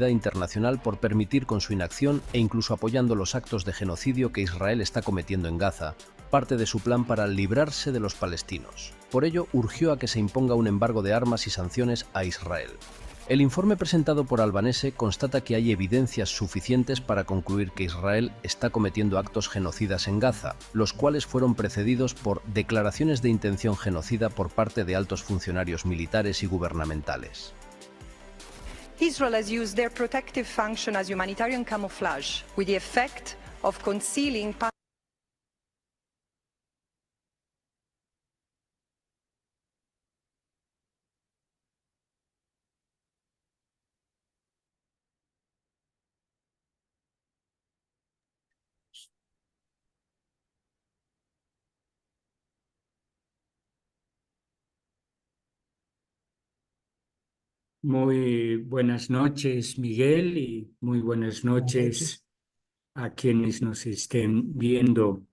internacional por permitir con su inacción e incluso apoyando los actos de genocidio que Israel está cometiendo en Gaza, parte de su plan para librarse de los palestinos. Por ello, urgió a que se imponga un embargo de armas y sanciones a Israel. El informe presentado por Albanese constata que hay evidencias suficientes para concluir que Israel está cometiendo actos genocidas en Gaza, los cuales fueron precedidos por declaraciones de intención genocida por parte de altos funcionarios militares y gubernamentales. Israel has used their protective function as humanitarian camouflage, with the effect of concealing Muy buenas noches, Miguel, y muy buenas noches a quienes nos estén viendo.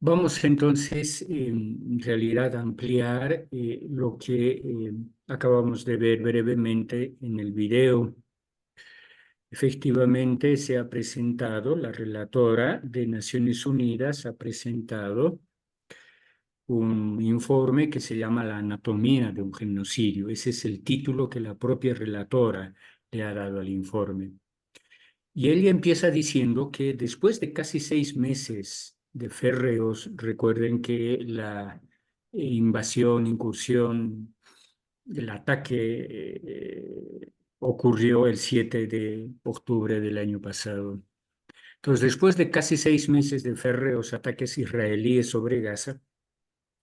Vamos entonces, en realidad, a ampliar lo que acabamos de ver brevemente en el video. Efectivamente, se ha presentado, la relatora de Naciones Unidas ha presentado un informe que se llama La anatomía de un genocidio. Ese es el título que la propia relatora le ha dado al informe. Y ella empieza diciendo que después de casi 6 meses de férreos, recuerden que la invasión, incursión, el ataque ocurrió el 7 de octubre del año pasado. Entonces, después de casi 6 meses de férreos ataques israelíes sobre Gaza,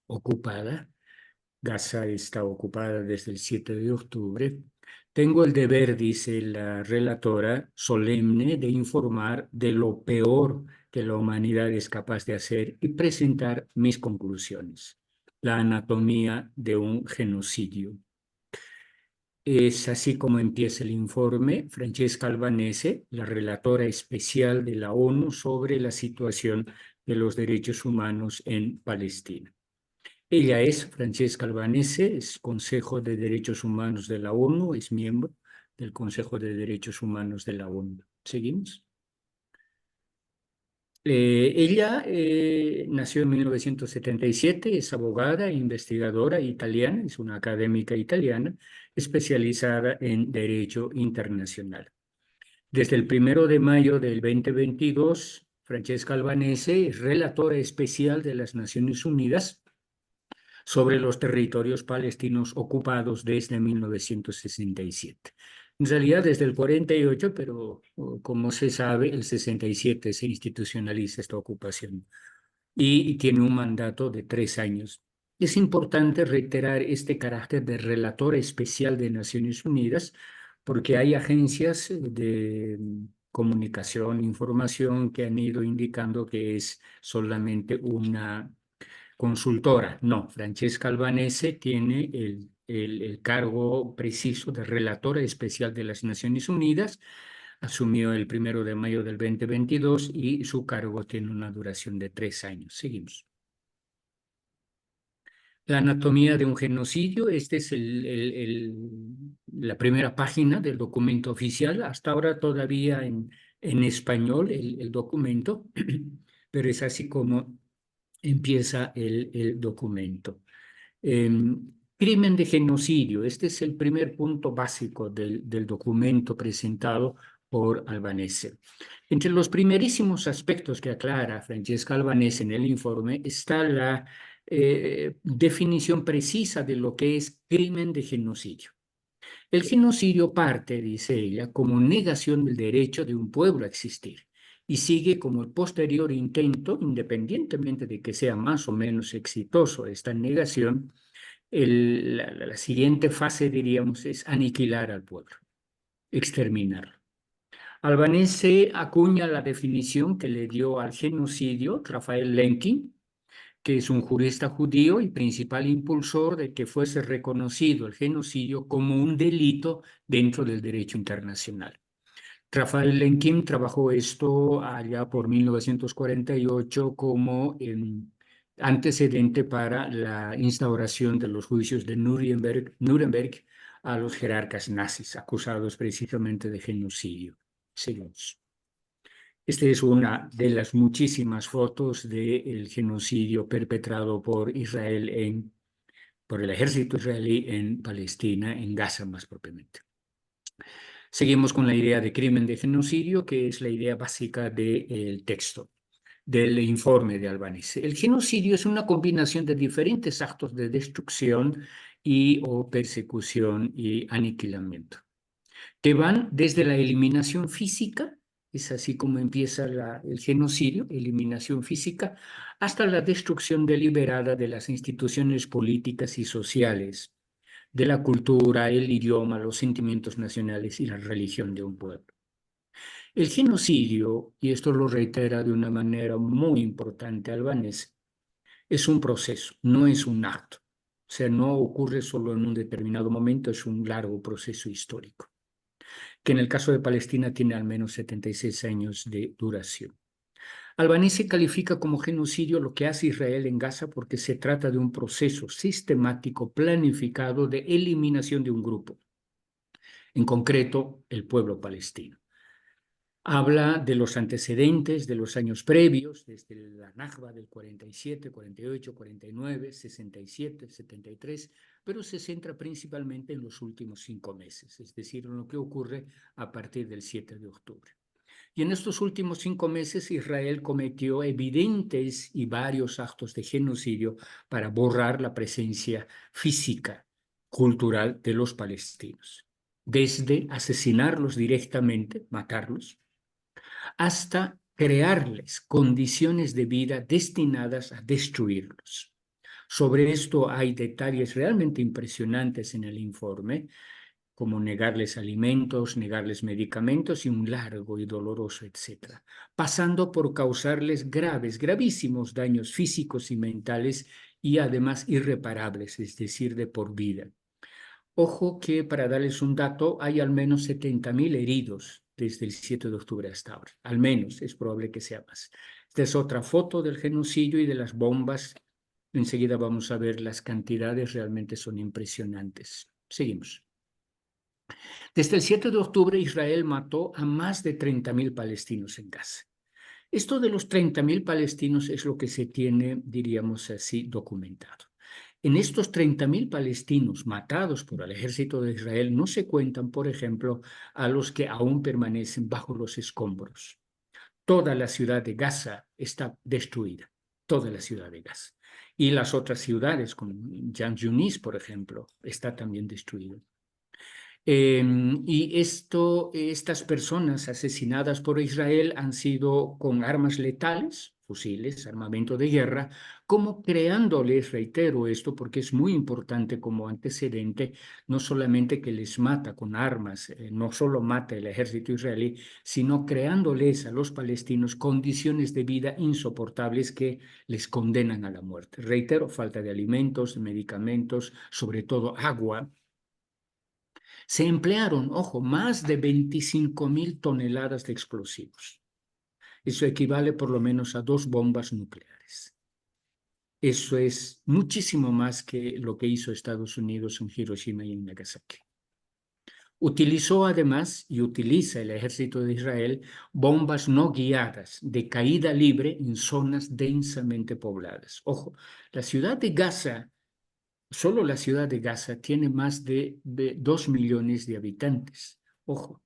ocupada. Gaza está ocupada desde el 7 de octubre. Tengo el deber, dice la relatora, solemne de informar de lo peor que la humanidad es capaz de hacer y presentar mis conclusiones. La anatomía de un genocidio. Es así como empieza el informe. Francesca Albanese, la relatora especial de la ONU sobre la situación de los derechos humanos en Palestina. Ella es Francesca Albanese, es Consejo de Derechos Humanos de la ONU, es miembro del Consejo de Derechos Humanos de la ONU. ¿Seguimos? Ella nació en 1977, es abogada e investigadora italiana, es una académica italiana especializada en Derecho Internacional. Desde el 1 de mayo del 2022, Francesca Albanese es relatora especial de las Naciones Unidas sobre los territorios palestinos ocupados desde 1967. En realidad desde el 48, pero como se sabe, el 67 se institucionaliza esta ocupación y tiene un mandato de 3 años. Es importante reiterar este carácter de relatora especial de Naciones Unidas porque hay agencias de comunicación, información que han ido indicando que es solamente una consultora. No, Francesca Albanese tiene el cargo preciso de relatora especial de las Naciones Unidas. Asumió el 1 de mayo del 2022 y su cargo tiene una duración de 3 años. Seguimos. La anatomía de un genocidio. Esta es la primera página del documento oficial. Hasta ahora todavía en español el documento, pero es así como empieza el documento. Crimen de genocidio. Este es el primer punto básico del documento presentado por Albanese. Entre los primerísimos aspectos que aclara Francesca Albanese en el informe está la definición precisa de lo que es crimen de genocidio. El genocidio parte, dice ella, como negación del derecho de un pueblo a existir y sigue como el posterior intento, independientemente de que sea más o menos exitoso esta negación, la siguiente fase, diríamos, es aniquilar al pueblo, exterminarlo. Albanese acuña la definición que le dio al genocidio Raphael Lemkin, que es un jurista judío y principal impulsor de que fuese reconocido el genocidio como un delito dentro del derecho internacional. Raphael Lemkin trabajó esto allá por 1948 como antecedente para la instauración de los juicios de Nuremberg a los jerarcas nazis, acusados precisamente de genocidio. Seguimos. Esta es una de las muchísimas fotos del genocidio perpetrado por Israel por el ejército israelí en Palestina, en Gaza más propiamente. Seguimos con la idea de crimen de genocidio, que es la idea básica del texto, del informe de Albanese. El genocidio es una combinación de diferentes actos de destrucción o persecución y aniquilamiento, que van desde la eliminación física, es así como empieza el genocidio, eliminación física, hasta la destrucción deliberada de las instituciones políticas y sociales, de la cultura, el idioma, los sentimientos nacionales y la religión de un pueblo. El genocidio, y esto lo reitera de una manera muy importante Albanese, es un proceso, no es un acto. O sea, no ocurre solo en un determinado momento, es un largo proceso histórico, que en el caso de Palestina tiene al menos 76 años de duración. Albanese califica como genocidio lo que hace Israel en Gaza porque se trata de un proceso sistemático, planificado de eliminación de un grupo, en concreto el pueblo palestino. Habla de los antecedentes de los años previos, desde la Nakba del 47, 48, 49, 67, 73, pero se centra principalmente en los últimos 5 meses, es decir, en lo que ocurre a partir del 7 de octubre. Y en estos últimos 5 meses Israel cometió evidentes y varios actos de genocidio para borrar la presencia física, cultural de los palestinos, desde asesinarlos directamente, matarlos, hasta crearles condiciones de vida destinadas a destruirlos. Sobre esto hay detalles realmente impresionantes en el informe, como negarles alimentos, negarles medicamentos y un largo y doloroso etcétera, pasando por causarles gravísimos daños físicos y mentales y además irreparables, es decir, de por vida. Ojo que, para darles un dato, hay al menos 70.000 heridos desde el 7 de octubre hasta ahora. Al menos, es probable que sea más. Esta es otra foto del genocidio y de las bombas. Enseguida vamos a ver las cantidades, realmente son impresionantes. Seguimos. Desde el 7 de octubre, Israel mató a más de 30.000 palestinos en Gaza. Esto de los 30.000 palestinos es lo que se tiene, diríamos así, documentado. En estos 30.000 palestinos matados por el ejército de Israel no se cuentan, por ejemplo, a los que aún permanecen bajo los escombros. Toda la ciudad de Gaza está destruida, toda la ciudad de Gaza. Y las otras ciudades, como Jan Yunis, por ejemplo, está también destruido. Y estas personas asesinadas por Israel han sido con armas letales, fusiles, armamento de guerra, como creándoles, reitero esto porque es muy importante como antecedente, no solamente que les mata con armas, no solo mata el ejército israelí, sino creándoles a los palestinos condiciones de vida insoportables que les condenan a la muerte. Reitero, falta de alimentos, medicamentos, sobre todo agua. Se emplearon, ojo, más de 25.000 toneladas de explosivos. Eso equivale por lo menos a 2 bombas nucleares. Eso es muchísimo más que lo que hizo Estados Unidos en Hiroshima y en Nagasaki. Utilizó además, y utiliza el ejército de Israel, bombas no guiadas de caída libre en zonas densamente pobladas. Ojo, la ciudad de Gaza, solo la ciudad de Gaza tiene más de 2 millones de habitantes, ojo,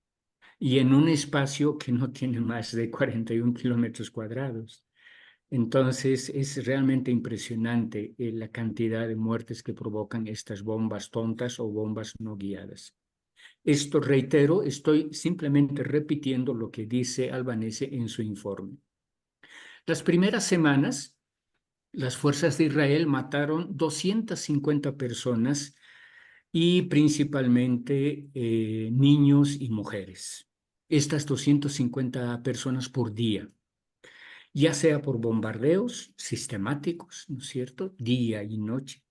y en un espacio que no tiene más de 41 kilómetros cuadrados. Entonces es realmente impresionante la cantidad de muertes que provocan estas bombas tontas o bombas no guiadas. Esto, reitero, estoy simplemente repitiendo lo que dice Albanese en su informe. Las primeras semanas, las fuerzas de Israel mataron 250 personas y principalmente niños y mujeres. Estas 250 personas por día, ya sea por bombardeos sistemáticos, ¿no es cierto?, día y noche,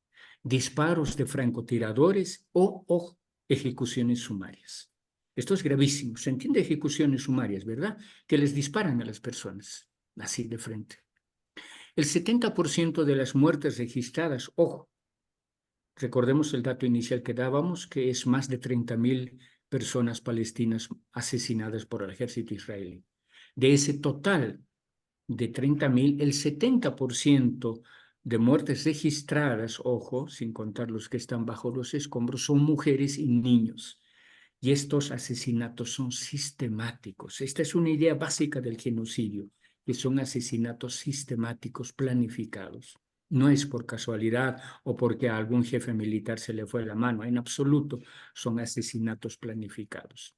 disparos de francotiradores o ejecuciones sumarias. Esto es gravísimo. Se entiende ejecuciones sumarias, ¿verdad? Que les disparan a las personas, así de frente. El 70% de las muertes registradas, ojo, Recordemos el dato inicial que dábamos, que es más de 30.000 personas palestinas asesinadas por el ejército israelí. De ese total de 30.000, el 70% de muertes registradas, ojo, sin contar los que están bajo los escombros, son mujeres y niños. Y estos asesinatos son sistemáticos. Esta es una idea básica del genocidio, que son asesinatos sistemáticos planificados. No es por casualidad o porque a algún jefe militar se le fue la mano. En absoluto son asesinatos planificados.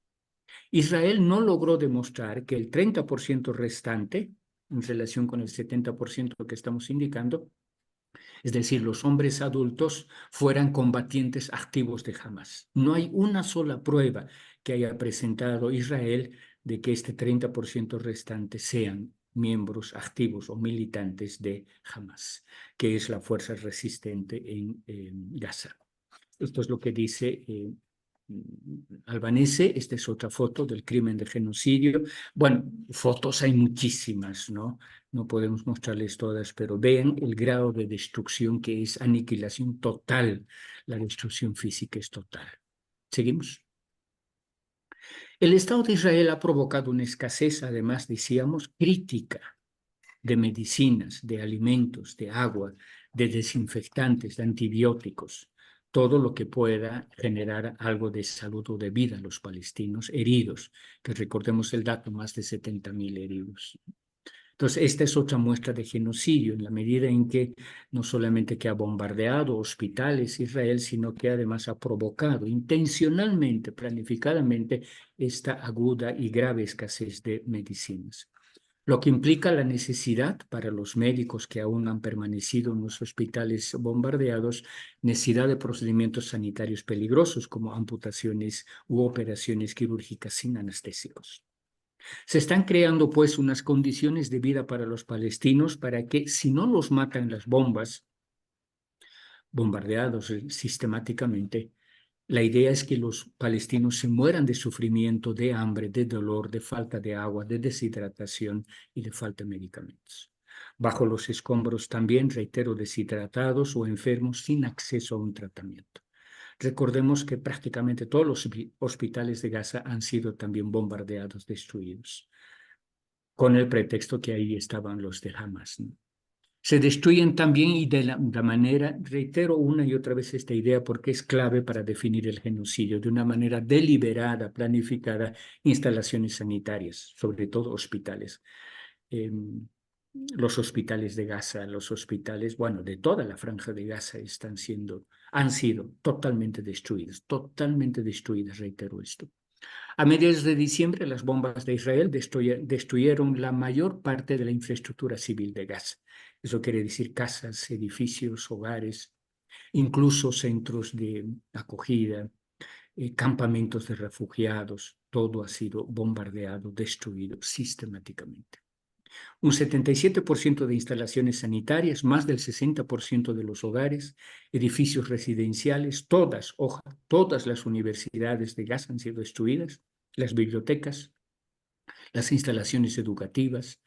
Israel no logró demostrar que el 30% restante, en relación con el 70% que estamos indicando, es decir, los hombres adultos, fueran combatientes activos de Hamas. No hay una sola prueba que haya presentado Israel de que este 30% restante sean miembros activos o militantes de Hamas, que es la fuerza resistente en Gaza. Esto es lo que dice Albanese. Esta es otra foto del crimen de genocidio. Bueno, fotos hay muchísimas, ¿no? No podemos mostrarles todas, pero vean el grado de destrucción, que es aniquilación total. La destrucción física es total. ¿Seguimos? El Estado de Israel ha provocado una escasez, además, decíamos, crítica de medicinas, de alimentos, de agua, de desinfectantes, de antibióticos, todo lo que pueda generar algo de salud o de vida a los palestinos heridos, que recordemos el dato, más de 70.000 heridos. Entonces, esta es otra muestra de genocidio, en la medida en que no solamente que ha bombardeado hospitales Israel, sino que además ha provocado intencionalmente, planificadamente, esta aguda y grave escasez de medicinas, lo que implica la necesidad para los médicos que aún han permanecido en los hospitales bombardeados, necesidad de procedimientos sanitarios peligrosos como amputaciones u operaciones quirúrgicas sin anestésicos. Se están creando pues unas condiciones de vida para los palestinos para que, si no los matan las bombas, bombardeados sistemáticamente, la idea es que los palestinos se mueran de sufrimiento, de hambre, de dolor, de falta de agua, de deshidratación y de falta de medicamentos. Bajo los escombros también, reitero, deshidratados o enfermos sin acceso a un tratamiento. Recordemos que prácticamente todos los hospitales de Gaza han sido también bombardeados, destruidos, con el pretexto que ahí estaban los de Hamas, ¿no? Se destruyen también, y de la manera, reitero una y otra vez esta idea porque es clave para definir el genocidio, de una manera deliberada, planificada, instalaciones sanitarias, sobre todo hospitales. Los hospitales de Gaza, los hospitales, bueno, de toda la franja de Gaza han sido totalmente destruidas, reitero esto. A mediados de diciembre, las bombas de Israel destruyeron la mayor parte de la infraestructura civil de Gaza. Eso quiere decir casas, edificios, hogares, incluso centros de acogida, campamentos de refugiados. Todo ha sido bombardeado, destruido sistemáticamente. Un 77% de instalaciones sanitarias, más del 60% de los hogares, edificios residenciales, todas las universidades de Gaza han sido destruidas, las bibliotecas, las instalaciones educativas.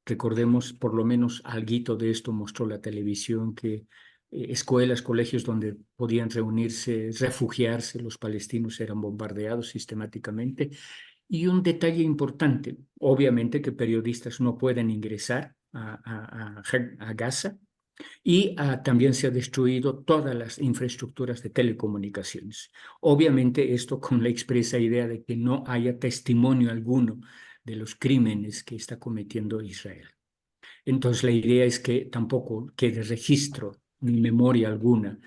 Recordemos, por lo menos alguito de esto mostró la televisión, que escuelas, colegios donde podían reunirse, refugiarse los palestinos eran bombardeados sistemáticamente. Y un detalle importante, obviamente que periodistas no pueden ingresar a Gaza, y también se ha destruido todas las infraestructuras de telecomunicaciones. Obviamente esto con la expresa idea de que no haya testimonio alguno de los crímenes que está cometiendo Israel. Entonces la idea es que tampoco quede registro ni memoria alguna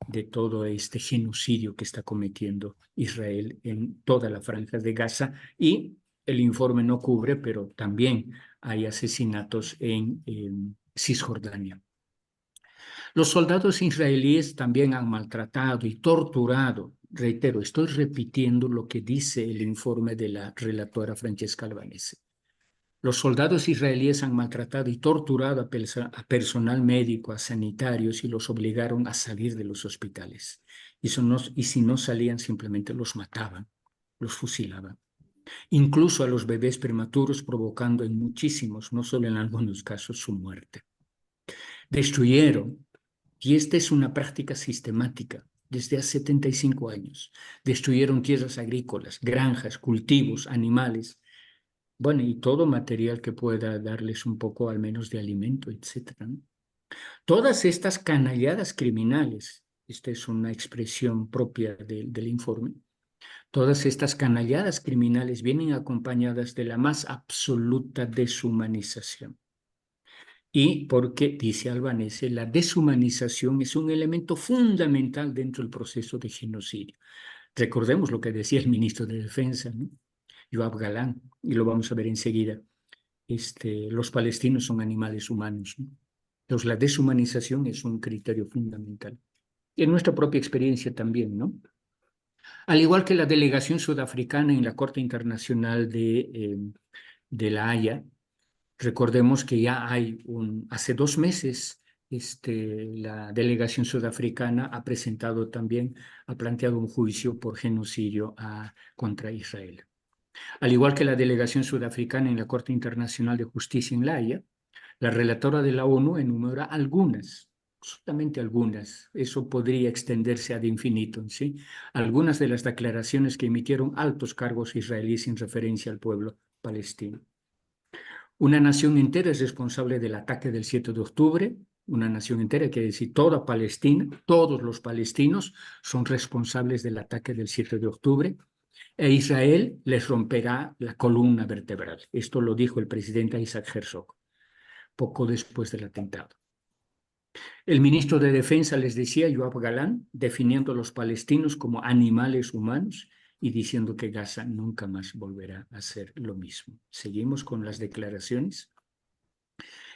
de todo este genocidio que está cometiendo Israel en toda la franja de Gaza, y el informe no cubre, pero también hay asesinatos en Cisjordania. Los soldados israelíes también han maltratado y torturado. Reitero, estoy repitiendo lo que dice el informe de la relatora Francesca Albanese. Los soldados israelíes han maltratado y torturado a personal médico, a sanitarios, y los obligaron a salir de los hospitales. Y si no salían, simplemente los mataban, los fusilaban. Incluso a los bebés prematuros, provocando en muchísimos, no solo en algunos casos, su muerte. Destruyeron Y esta es una práctica sistemática desde hace 75 años. Destruyeron tierras agrícolas, granjas, cultivos, animales, bueno, y todo material que pueda darles un poco al menos de alimento, etcétera, ¿no? Todas estas canalladas criminales, esta es una expresión propia del informe, todas estas canalladas criminales vienen acompañadas de la más absoluta deshumanización. Y porque, dice Albanese, la deshumanización es un elemento fundamental dentro del proceso de genocidio. Recordemos lo que decía el ministro de Defensa, ¿no? Yoav Galán, y lo vamos a ver enseguida. Los palestinos son animales humanos, ¿no? Entonces, la deshumanización es un criterio fundamental. Y en nuestra propia experiencia también, ¿no? Al igual que la delegación sudafricana en la Corte Internacional de La Haya, recordemos que ya hace 2 meses, la delegación sudafricana ha planteado un juicio por genocidio contra Israel. Al igual que la delegación sudafricana en la Corte Internacional de Justicia en La Haya, la relatora de la ONU enumera algunas, solamente algunas, eso podría extenderse ad infinitum, ¿sí? Algunas de las declaraciones que emitieron altos cargos israelíes en referencia al pueblo palestino. Una nación entera es responsable del ataque del 7 de octubre, una nación entera, quiere decir toda Palestina, todos los palestinos son responsables del ataque del 7 de octubre, e Israel les romperá la columna vertebral. Esto lo dijo el presidente Isaac Herzog poco después del atentado. El ministro de Defensa les decía, Yoav Galán, definiendo a los palestinos como animales humanos y diciendo que Gaza nunca más volverá a ser lo mismo. Seguimos con las declaraciones.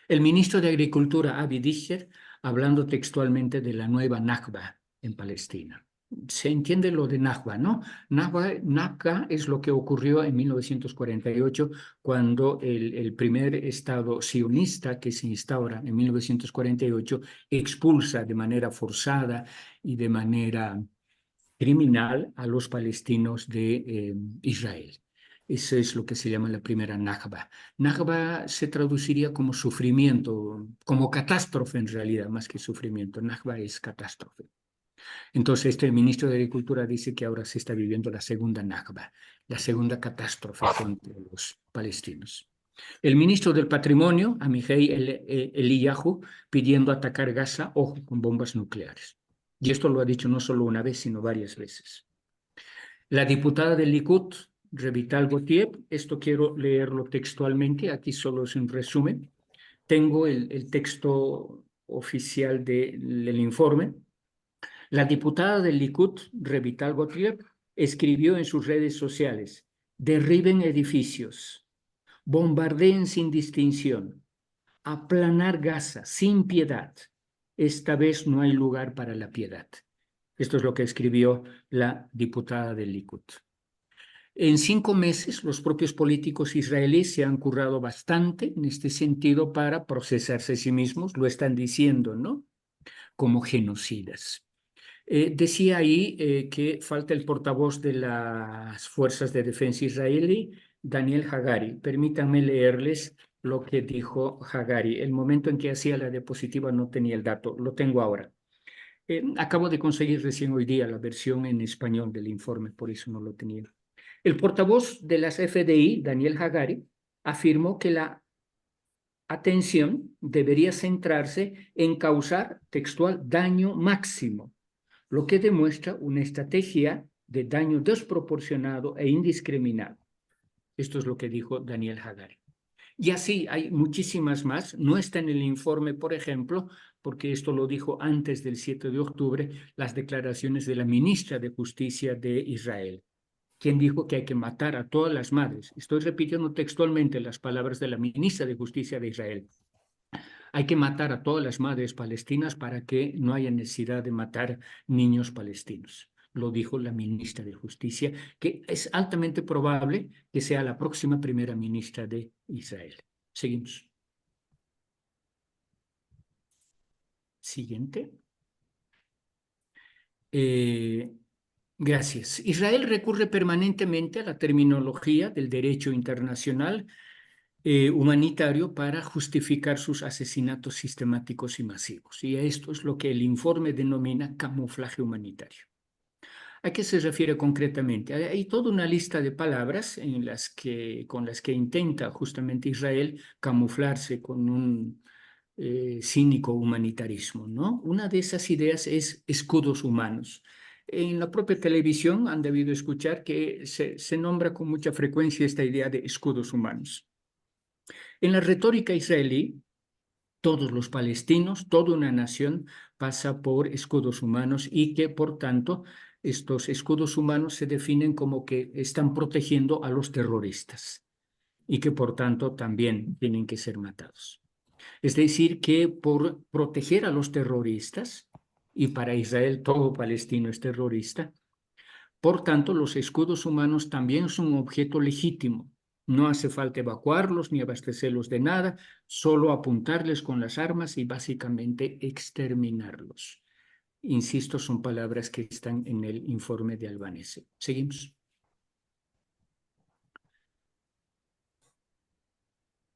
El ministro de Agricultura, Avi Dicher, hablando textualmente de la nueva Nakba en Palestina. Se entiende lo de Nakba, ¿no? Nakba es lo que ocurrió en 1948 cuando el primer Estado sionista que se instaura en 1948 expulsa de manera forzada y de manera criminal a los palestinos de Israel. Eso es lo que se llama la primera Nakba. Nakba se traduciría como sufrimiento, como catástrofe en realidad, más que sufrimiento. Nakba es catástrofe. Entonces, el ministro de Agricultura dice que ahora se está viviendo la segunda Nakba, la segunda catástrofe contra los palestinos. El ministro del Patrimonio, Amihei Eliyahu, pidiendo atacar Gaza, ojo, con bombas nucleares. Y esto lo ha dicho no solo una vez, sino varias veces. La diputada del Likud, Revital Gautier, esto quiero leerlo textualmente, aquí solo es un resumen. Tengo el texto oficial del informe. La diputada del Likud, Revital Gautier, escribió en sus redes sociales: derriben edificios, bombardeen sin distinción, aplanar Gaza sin piedad. Esta vez no hay lugar para la piedad. Esto es lo que escribió la diputada del Likud. En 5 meses, los propios políticos israelíes se han currado bastante en este sentido para procesarse a sí mismos, lo están diciendo, ¿no? Como genocidas. Decía ahí que falta el portavoz de las Fuerzas de Defensa israelí, Daniel Hagari. Permítanme leerles lo que dijo Hagari. El momento en que hacía la diapositiva no tenía el dato, lo tengo ahora. Acabo de conseguir recién hoy día la versión en español del informe, por eso no lo tenía. El portavoz de las FDI, Daniel Hagari, afirmó que la atención debería centrarse en causar, textual, daño máximo, lo que demuestra una estrategia de daño desproporcionado e indiscriminado. Esto es lo que dijo Daniel Hagari. Y así hay muchísimas más. No está en el informe, por ejemplo, porque esto lo dijo antes del 7 de octubre, las declaraciones de la ministra de Justicia de Israel, quien dijo que hay que matar a todas las madres. Estoy repitiendo textualmente las palabras de la ministra de Justicia de Israel. Hay que matar a todas las madres palestinas para que no haya necesidad de matar niños palestinos. Lo dijo la ministra de Justicia, que es altamente probable que sea la próxima primera ministra de Israel. Seguimos. Siguiente. Gracias. Israel recurre permanentemente a la terminología del derecho internacional humanitario para justificar sus asesinatos sistemáticos y masivos. Y esto es lo que el informe denomina camuflaje humanitario. ¿A qué se refiere concretamente? Hay toda una lista de palabras con las que intenta justamente Israel camuflarse con un cínico humanitarismo, ¿no? Una de esas ideas es escudos humanos. En la propia televisión han debido escuchar que se nombra con mucha frecuencia esta idea de escudos humanos. En la retórica israelí, todos los palestinos, toda una nación pasa por escudos humanos y que, por tanto, estos escudos humanos se definen como que están protegiendo a los terroristas y que, por tanto, también tienen que ser matados. Es decir, que por proteger a los terroristas, y para Israel todo palestino es terrorista, por tanto, los escudos humanos también son un objeto legítimo. No hace falta evacuarlos ni abastecerlos de nada, solo apuntarles con las armas y básicamente exterminarlos. Insisto, son palabras que están en el informe de Albanese. Seguimos.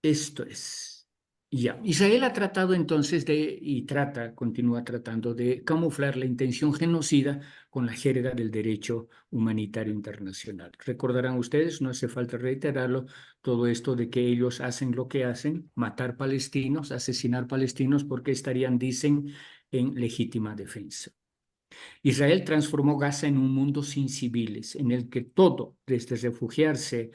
Esto es. Ya, Israel ha tratado entonces continúa tratando de camuflar la intención genocida con la jerga del derecho humanitario internacional. Recordarán ustedes, no hace falta reiterarlo, todo esto de que ellos hacen lo que hacen, matar palestinos, asesinar palestinos, porque estarían, dicen, en legítima defensa. Israel transformó Gaza en un mundo sin civiles, en el que todo, desde refugiarse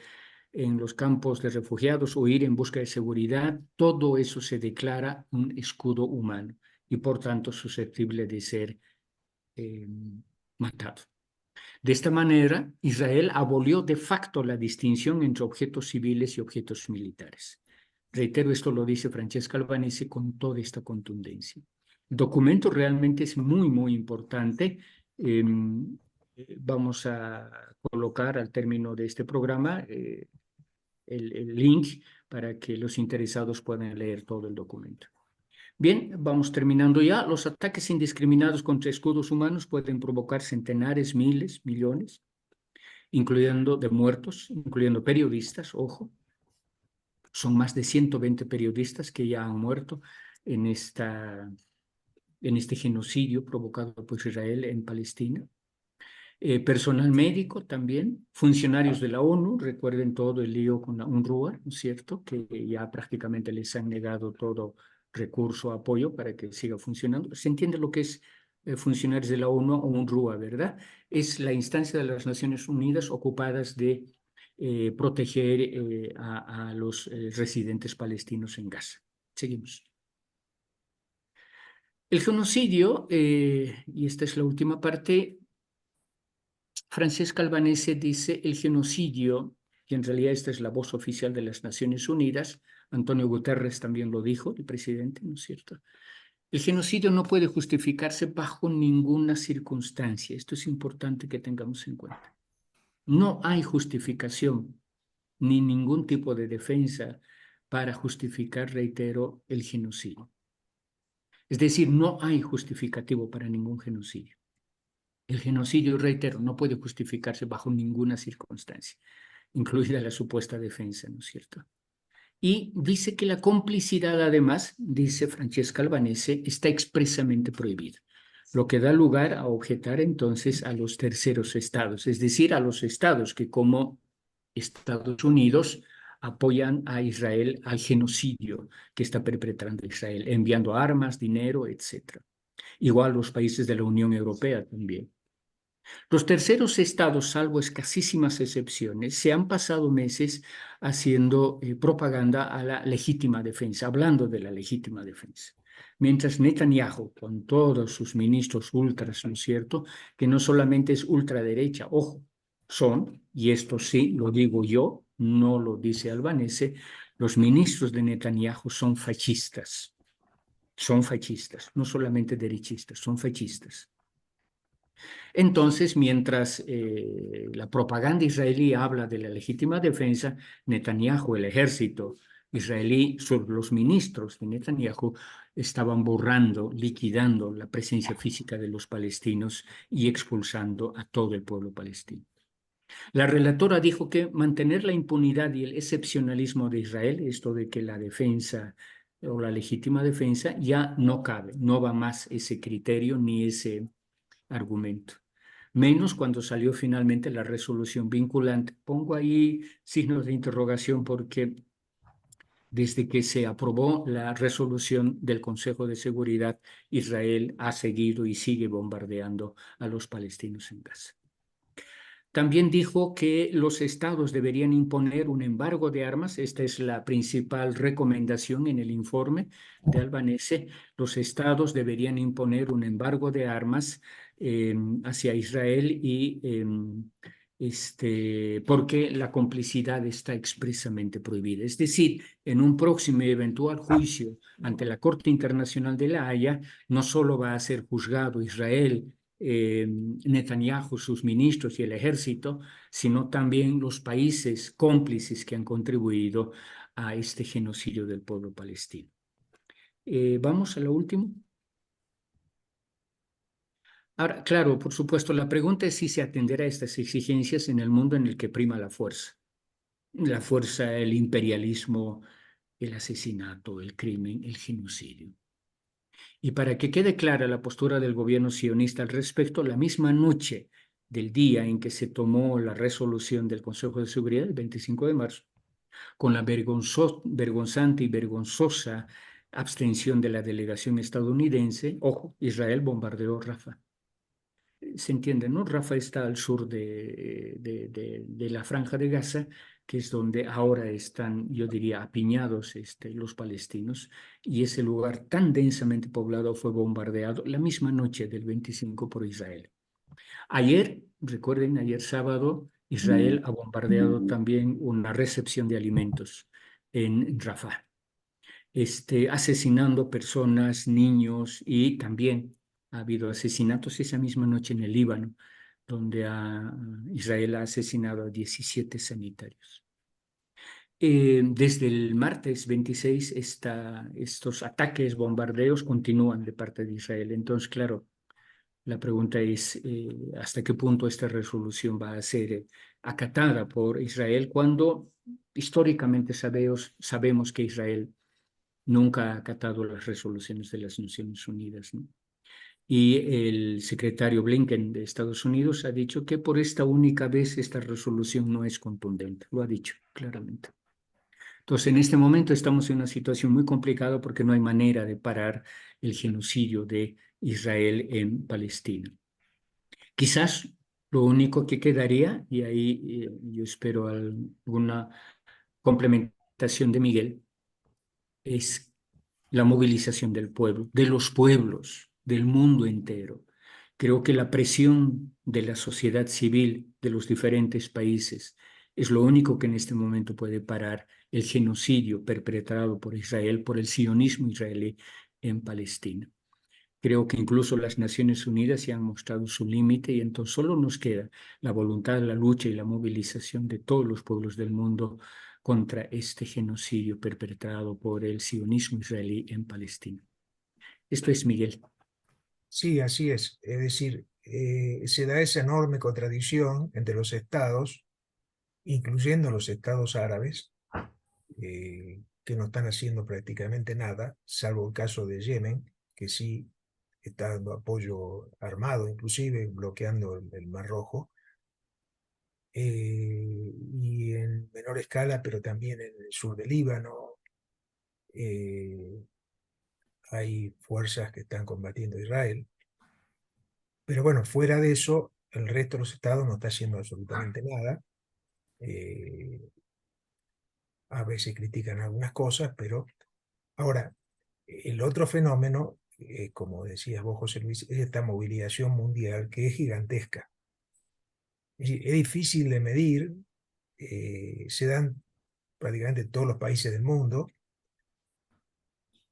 en los campos de refugiados o ir en busca de seguridad, todo eso se declara un escudo humano y por tanto susceptible de ser matado. De esta manera, Israel abolió de facto la distinción entre objetos civiles y objetos militares. Reitero, esto lo dice Francesca Albanese con toda esta contundencia. El documento realmente es muy, muy importante. Vamos a colocar al término de este programa el link para que los interesados puedan leer todo el documento. Bien, vamos terminando ya. Los ataques indiscriminados contra escudos humanos pueden provocar centenares, miles, millones, incluyendo de muertos, incluyendo periodistas, ojo. Son más de 120 periodistas que ya han muerto en este genocidio provocado por Israel en Palestina. Personal médico también, funcionarios de la ONU, recuerden todo el lío con la UNRWA, ¿no es cierto? Que ya prácticamente les han negado todo recurso, apoyo para que siga funcionando. ¿Se entiende lo que es funcionarios de la ONU o UNRWA, verdad? Es la instancia de las Naciones Unidas ocupadas de proteger a los residentes palestinos en Gaza. Seguimos. El genocidio, y esta es la última parte, Francesca Albanese dice el genocidio, y en realidad esta es la voz oficial de las Naciones Unidas, Antonio Guterres también lo dijo, el presidente, ¿no es cierto? El genocidio no puede justificarse bajo ninguna circunstancia. Esto es importante que tengamos en cuenta. No hay justificación ni ningún tipo de defensa para justificar, reitero, el genocidio. Es decir, no hay justificativo para ningún genocidio. El genocidio, reitero, no puede justificarse bajo ninguna circunstancia, incluida la supuesta defensa, ¿no es cierto? Y dice que la complicidad, además, dice Francesca Albanese, está expresamente prohibida, lo que da lugar a objetar entonces a los terceros estados, es decir, a los estados que como Estados Unidos apoyan a Israel al genocidio que está perpetrando Israel, enviando armas, dinero, etc. Igual los países de la Unión Europea también. Los terceros estados, salvo escasísimas excepciones, se han pasado meses haciendo propaganda a la legítima defensa, hablando de la legítima defensa. Mientras Netanyahu, con todos sus ministros ultras, ¿no es cierto?, que no solamente es ultraderecha, ojo, son, y esto sí lo digo yo, no lo dice Albanese, los ministros de Netanyahu son fascistas, no solamente derechistas, son fascistas. Entonces, mientras la propaganda israelí habla de la legítima defensa, Netanyahu, el ejército israelí, los ministros de Netanyahu estaban borrando, liquidando la presencia física de los palestinos y expulsando a todo el pueblo palestino. La relatora dijo que mantener la impunidad y el excepcionalismo de Israel, esto de que la defensa o la legítima defensa ya no cabe, no va más ese criterio ni ese argumento. Menos cuando salió finalmente la resolución vinculante. Pongo ahí signos de interrogación porque desde que se aprobó la resolución del Consejo de Seguridad, Israel ha seguido y sigue bombardeando a los palestinos en Gaza. También dijo que los estados deberían imponer un embargo de armas. Esta es la principal recomendación en el informe de Albanese. Los estados deberían imponer un embargo de armas hacia Israel porque la complicidad está expresamente prohibida. Es decir, en un próximo y eventual juicio ante la Corte Internacional de La Haya, no solo va a ser juzgado Israel, Netanyahu, sus ministros y el ejército, sino también los países cómplices que han contribuido a este genocidio del pueblo palestino. Vamos a lo último. Ahora, claro, por supuesto, la pregunta es si se atenderá a estas exigencias en el mundo en el que prima la fuerza, el imperialismo, el asesinato, el crimen, el genocidio. Y para que quede clara la postura del gobierno sionista al respecto, la misma noche del día en que se tomó la resolución del Consejo de Seguridad, el 25 de marzo, con la vergonzante y vergonzosa abstención de la delegación estadounidense, ojo, Israel bombardeó Rafah. Se entiende, ¿no? Rafah está al sur de la Franja de Gaza, que es donde ahora están, yo diría, apiñados los palestinos, y ese lugar tan densamente poblado fue bombardeado la misma noche del 25 por Israel. Ayer, recuerden, ayer sábado, Israel ha bombardeado también una recepción de alimentos en Rafah, asesinando personas, niños, y también ha habido asesinatos esa misma noche en el Líbano, donde Israel ha asesinado a 17 sanitarios. Desde el martes 26, estos ataques, bombardeos continúan de parte de Israel. Entonces, claro, la pregunta es hasta qué punto esta resolución va a ser acatada por Israel cuando históricamente sabemos que Israel nunca ha acatado las resoluciones de las Naciones Unidas, ¿no? Y el secretario Blinken de Estados Unidos ha dicho que por esta única vez esta resolución no es contundente. Lo ha dicho claramente. Entonces, en este momento estamos en una situación muy complicada porque no hay manera de parar el genocidio de Israel en Palestina. Quizás lo único que quedaría, y ahí yo espero alguna complementación de Miguel, es la movilización del pueblo, de los pueblos, del mundo entero. Creo que la presión de la sociedad civil de los diferentes países es lo único que en este momento puede parar el genocidio perpetrado por Israel, por el sionismo israelí en Palestina. Creo que incluso las Naciones Unidas ya han mostrado su límite y entonces solo nos queda la voluntad, la lucha y la movilización de todos los pueblos del mundo contra este genocidio perpetrado por el sionismo israelí en Palestina. Esto es Miguel. Sí, así es. Es decir, se da esa enorme contradicción entre los estados, incluyendo los estados árabes, que no están haciendo prácticamente nada, salvo el caso de Yemen, que sí está dando apoyo armado, inclusive bloqueando el Mar Rojo, y en menor escala, pero también en el sur del Líbano, hay fuerzas que están combatiendo a Israel. Pero bueno, fuera de eso, el resto de los estados no está haciendo absolutamente nada. A veces critican algunas cosas, pero ahora, el otro fenómeno, como decías vos, José Luis, es esta movilización mundial que es gigantesca. Es decir, es difícil de medir, se dan prácticamente en todos los países del mundo.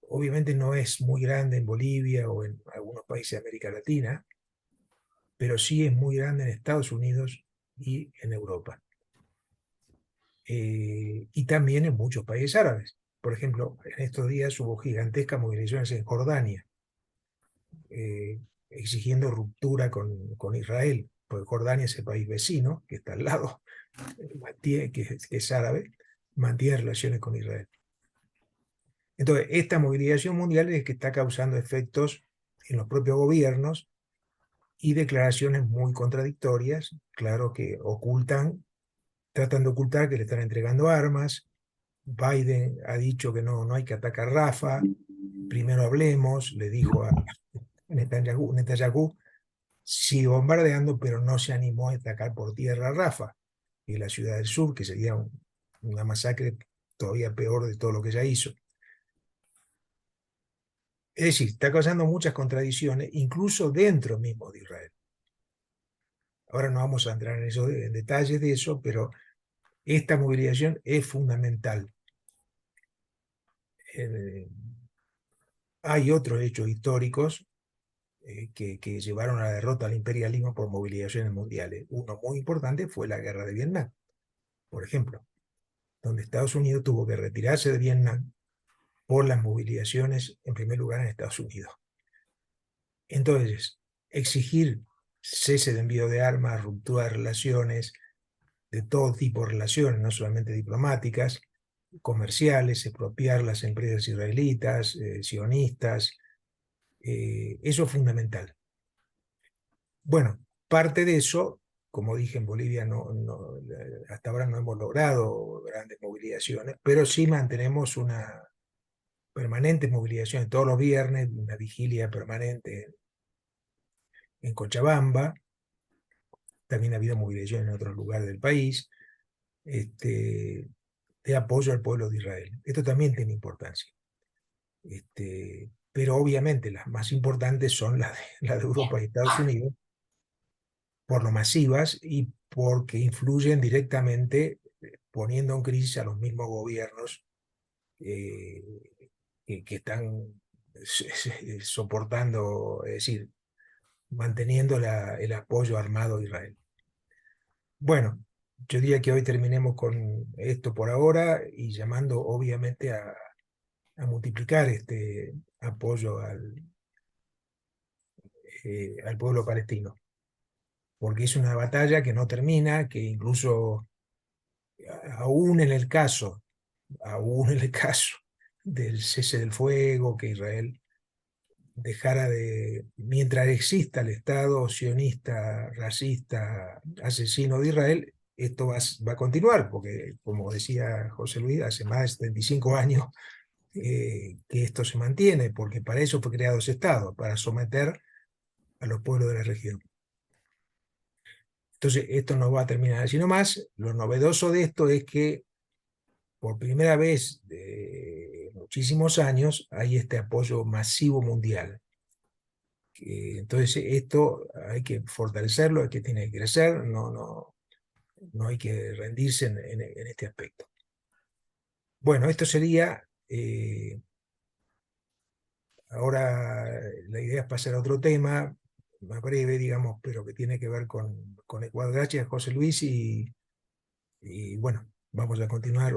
Obviamente no es muy grande en Bolivia o en algunos países de América Latina, pero sí es muy grande en Estados Unidos y en Europa. Y también en muchos países árabes. Por ejemplo, en estos días hubo gigantescas movilizaciones en Jordania, exigiendo ruptura con Israel, porque Jordania es el país vecino, que está al lado, que es árabe, mantiene relaciones con Israel. Entonces, esta movilización mundial es que está causando efectos en los propios gobiernos y declaraciones muy contradictorias, claro, que tratan de ocultar que le están entregando armas. Biden ha dicho que no hay que atacar Rafah, primero hablemos, le dijo a Netanyahu, sigue bombardeando, pero no se animó a atacar por tierra a Rafah, y la ciudad del sur, que sería una masacre todavía peor de todo lo que ya hizo. Es decir, está causando muchas contradicciones, incluso dentro mismo de Israel. Ahora no vamos a entrar en detalles de eso, pero esta movilización es fundamental. Hay otros hechos históricos que llevaron a la derrota al imperialismo por movilizaciones mundiales. Uno muy importante fue la guerra de Vietnam, por ejemplo, donde Estados Unidos tuvo que retirarse de Vietnam por las movilizaciones, en primer lugar, en Estados Unidos. Entonces, exigir cese de envío de armas, ruptura de relaciones, de todo tipo de relaciones, no solamente diplomáticas, comerciales, expropiar las empresas israelitas, sionistas, eso es fundamental. Bueno, parte de eso, como dije, en Bolivia hasta ahora no hemos logrado grandes movilizaciones, pero sí mantenemos una permanente movilización todos los viernes, una vigilia permanente en Cochabamba. También ha habido movilización en otros lugares del país, de apoyo al pueblo de Israel. Esto también tiene importancia. Pero obviamente las más importantes son las de Europa y Estados Unidos, por lo masivas y porque influyen directamente poniendo en crisis a los mismos gobiernos que están soportando, es decir, manteniendo el apoyo armado a Israel. Bueno, yo diría que hoy terminemos con esto por ahora y llamando obviamente a multiplicar este apoyo al pueblo palestino, porque es una batalla que no termina, que incluso aún en el caso del cese del fuego, que Israel dejara mientras exista el Estado sionista, racista, asesino de Israel, esto va a continuar, porque como decía José Luis, hace más de 75 años que esto se mantiene, porque para eso fue creado ese Estado, para someter a los pueblos de la región. Entonces, esto no va a terminar así nomás. Lo novedoso de esto es que por primera vez de muchísimos años hay este apoyo masivo mundial. Entonces, esto hay que fortalecerlo, tiene que crecer, no hay que rendirse en este aspecto. Bueno, esto sería... ahora la idea es pasar a otro tema, más breve, digamos, pero que tiene que ver con Ecuador. Gracias, José Luis, y bueno, vamos a continuar.